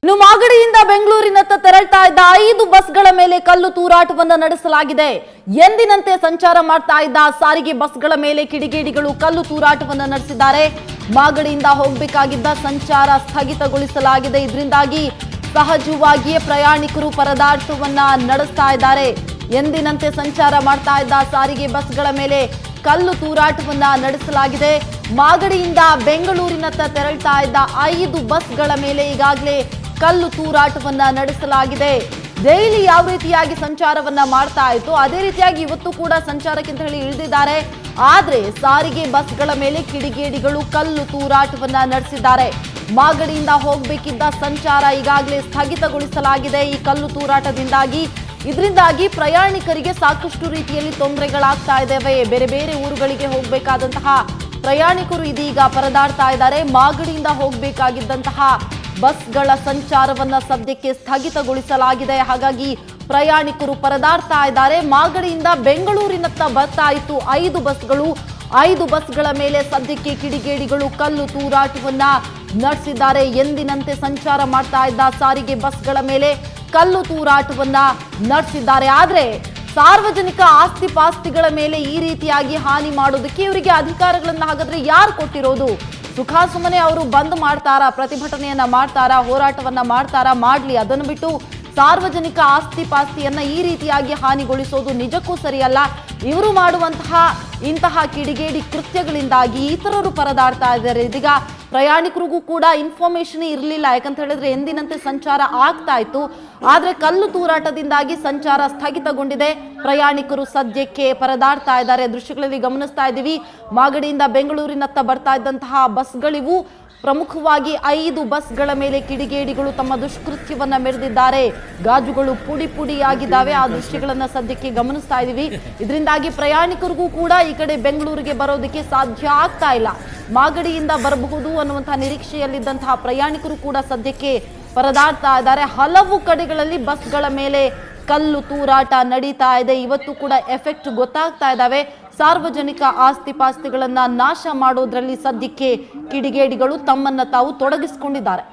ಇನ್ನು ಮಾಗಡಿಯಿಂದ ಬೆಂಗಳೂರಿನತ್ತ ತೆರಳ್ತಾ ಇದ್ದ 5 ಬಸ್ಗಳ ಮೇಲೆ ಕಲ್ಲು ತೂರಾಟವನ್ನು ನಡೆಸಲಾಗಿದೆ. ಎಂದಿನಂತೆ ಸಂಚಾರ ಮಾಡ್ತಾ ಇದ್ದ ಸಾರಿಗೆ ಬಸ್ಗಳ ಮೇಲೆ ಕಿಡಿಗೇಡಿಗಳು ಕಲ್ಲು ತೂರಾಟವನ್ನು ನಡೆಸಿದ್ದಾರೆ. ಮಾಗಡಿಯಿಂದ ಹೋಗಬೇಕಾಗಿದ್ದ ಸಂಚಾರ ಸ್ಥಗಿತಗೊಳಿಸಲಾಗಿದೆ. ಇದರಿಂದಾಗಿ ಸಹಜವಾಗಿಯೇ ಪ್ರಯಾಣಿಕರು ಪರದಾಟವನ್ನ ನಡೆಸ್ತಾ ಇದ್ದಾರೆ. ಎಂದಿನಂತೆ ಸಂಚಾರ ಮಾಡ್ತಾ ಇದ್ದ ಸಾರಿಗೆ ಬಸ್ಗಳ ಮೇಲೆ ಕಲ್ಲು ತೂರಾಟವನ್ನ ನಡೆಸಲಾಗಿದೆ. ಮಾಗಡಿಯಿಂದ ಬೆಂಗಳೂರಿನತ್ತ ತೆರಳ್ತಾ ಇದ್ದ 5 ಬಸ್ಗಳ ಮೇಲೆ ಈಗಾಗಲೇ ಕಲ್ಲು ತೂರಾಟವನ್ನ ನಡೆಸಲಾಗಿದೆ. ಡೈಲಿ ಯಾವ ರೀತಿಯಾಗಿ ಸಂಚಾರವನ್ನ ಮಾಡ್ತಾ ಇತ್ತು ಅದೇ ರೀತಿಯಾಗಿ ಇವತ್ತು ಕೂಡ ಸಂಚಾರಕ್ಕಿಂತ ಹೇಳಿ ಇಳಿದಿದ್ದಾರೆ. ಆದ್ರೆ ಸಾರಿಗೆ ಬಸ್ಗಳ ಮೇಲೆ ಕಿಡಿಗೇಡಿಗಳು ಕಲ್ಲು ತೂರಾಟವನ್ನ ನಡೆಸಿದ್ದಾರೆ. ಮಾಗಡಿಯಿಂದ ಹೋಗಬೇಕಿದ್ದ ಸಂಚಾರ ಈಗಾಗಲೇ ಸ್ಥಗಿತಗೊಳಿಸಲಾಗಿದೆ ಈ ಕಲ್ಲು ತೂರಾಟದಿಂದಾಗಿ. ಇದರಿಂದಾಗಿ ಪ್ರಯಾಣಿಕರಿಗೆ ಸಾಕಷ್ಟು ರೀತಿಯಲ್ಲಿ ತೊಂದರೆಗಳಾಗ್ತಾ ಇದ್ದಾವೆ. ಬೇರೆ ಬೇರೆ ಊರುಗಳಿಗೆ ಹೋಗಬೇಕಾದಂತಹ ಪ್ರಯಾಣಿಕರು ಇದೀಗ ಪರದಾಡ್ತಾ ಇದ್ದಾರೆ. ಮಾಗಡಿಯಿಂದ ಹೋಗಬೇಕಾಗಿದ್ದಂತಹ ಬಸ್ಗಳ ಸಂಚಾರವನ್ನ ಸದ್ಯಕ್ಕೆ ಸ್ಥಗಿತಗೊಳಿಸಲಾಗಿದೆ. ಹಾಗಾಗಿ ಪ್ರಯಾಣಿಕರು ಪರದಾಡ್ತಾ ಇದ್ದಾರೆ. ಮಾಗಡಿಯಿಂದ ಬೆಂಗಳೂರಿನತ್ತ ಬರ್ತಾ ಇತ್ತು 5 ಬಸ್ಗಳು. 5 ಬಸ್ಗಳ ಮೇಲೆ ಸದ್ಯಕ್ಕೆ ಕಿಡಿಗೇಡಿಗಳು ಕಲ್ಲು ತೂರಾಟವನ್ನ ನಡೆಸಿದ್ದಾರೆ. ಎಂದಿನಂತೆ ಸಂಚಾರ ಮಾಡ್ತಾ ಇದ್ದ ಸಾರಿಗೆ ಬಸ್ಗಳ ಮೇಲೆ ಕಲ್ಲು ತೂರಾಟವನ್ನ ನಡೆಸಿದ್ದಾರೆ. ಆದ್ರೆ ಸಾರ್ವಜನಿಕ ಆಸ್ತಿ ಪಾಸ್ತಿಗಳ ಮೇಲೆ ಈ ರೀತಿಯಾಗಿ ಹಾನಿ ಮಾಡೋದಕ್ಕೆ ಇವರಿಗೆ ಅಧಿಕಾರಗಳನ್ನ ಹಾಗಾದ್ರೆ ಯಾರು ಕೊಟ್ಟಿರೋದು? ಸುಖಾಸುಮ್ಮನೆ ಅವರು ಬಂದ್ ಮಾಡ್ತಾರಾ, ಪ್ರತಿಭಟನೆಯನ್ನ ಮಾಡ್ತಾರಾ, ಹೋರಾಟವನ್ನ ಮಾಡ್ತಾರಾ? ಮಾಡ್ಲಿ. ಅದನ್ನು ಬಿಟ್ಟು ಸಾರ್ವಜನಿಕ ಆಸ್ತಿ ಪಾಸ್ತಿಯನ್ನ ಈ ರೀತಿಯಾಗಿ ಹಾನಿಗೊಳಿಸೋದು ನಿಜಕ್ಕೂ ಸರಿಯಲ್ಲ. ಇವರು ಮಾಡುವಂತಹ ಇಂತಹ ಕಿಡಿಗೇಡಿ ಕೃತ್ಯಗಳಿಂದಾಗಿ ಇತರರು ಪರದಾಡ್ತಾ ಇದ್ದಾರೆ. ಇದೀಗ ಪ್ರಯಾಣಿಕರಿಗೂ ಕೂಡ ಇನ್ಫಾರ್ಮೇಶನ್ ಇರಲಿಲ್ಲ. ಯಾಕಂತ ಹೇಳಿದ್ರೆ ಎಂದಿನಂತೆ ಸಂಚಾರ ಆಗ್ತಾ ಇತ್ತು. ಆದ್ರೆ ಕಲ್ಲು ತೂರಾಟದಿಂದಾಗಿ ಸಂಚಾರ ಸ್ಥಗಿತಗೊಂಡಿದೆ. ಪ್ರಯಾಣಿಕರು ಸದ್ಯಕ್ಕೆ ಪರದಾಡ್ತಾ ಇದ್ದಾರೆ. ದೃಶ್ಯಗಳಲ್ಲಿ ಗಮನಿಸ್ತಾ ಇದ್ದೀವಿ. ಮಾಗಡಿಯಿಂದ ಬೆಂಗಳೂರಿನತ್ತ ಬರ್ತಾ ಇದ್ದಂತಹ ಬಸ್ಗಳಿವು. ಪ್ರಮುಖವಾಗಿ 5 ಬಸ್ಗಳ ಮೇಲೆ ಕಿಡಿಗೇಡಿಗಳು ತಮ್ಮ ದುಷ್ಕೃತ್ಯವನ್ನ ಮೆರೆದಿದ್ದಾರೆ. ಗಾಜುಗಳು ಪುಡಿ ಪುಡಿಯಾಗಿದ್ದಾವೆ. ಆ ದೃಶ್ಯಗಳನ್ನ ಸದ್ಯಕ್ಕೆ ಗಮನಿಸ್ತಾ ಇದ್ದೀವಿ. ಇದರಿಂದಾಗಿ ಪ್ರಯಾಣಿಕರಿಗೂ ಕೂಡ ಈ ಕಡೆ ಬೆಂಗಳೂರಿಗೆ ಬರೋದಕ್ಕೆ ಸಾಧ್ಯ ಆಗ್ತಾ ಇಲ್ಲ. ಮಾಗಡಿಯಿಂದ ಬರಬಹುದು ಅನ್ನುವಂತಹ ನಿರೀಕ್ಷೆಯಲ್ಲಿದ್ದಂತಹ ಪ್ರಯಾಣಿಕರು ಕೂಡ ಸದ್ಯಕ್ಕೆ ಪರದಾಡ್ತಾ ಇದ್ದಾರೆ. ಹಲವು ಕಡೆಗಳಲ್ಲಿ ಬಸ್ಗಳ ಮೇಲೆ ಕಲ್ಲು ತೂರಾಟ ನಡೀತಾ ಇದೆ. ಇವತ್ತು ಕೂಡ ಎಫೆಕ್ಟ್ ಗೊತ್ತಾಗ್ತಾ ಇದ್ದಾವೆ. ಸಾರ್ವಜನಿಕ ಆಸ್ತಿ ಪಾಸ್ತಿಗಳನ್ನ ನಾಶ ಮಾಡೋದ್ರಲ್ಲಿ ಸದ್ಯಕ್ಕೆ ಕಿಡಿಗೇಡಿಗಳು ತಮ್ಮನ್ನ ತಾವು ತೊಡಗಿಸಿಕೊಂಡಿದ್ದಾರೆ.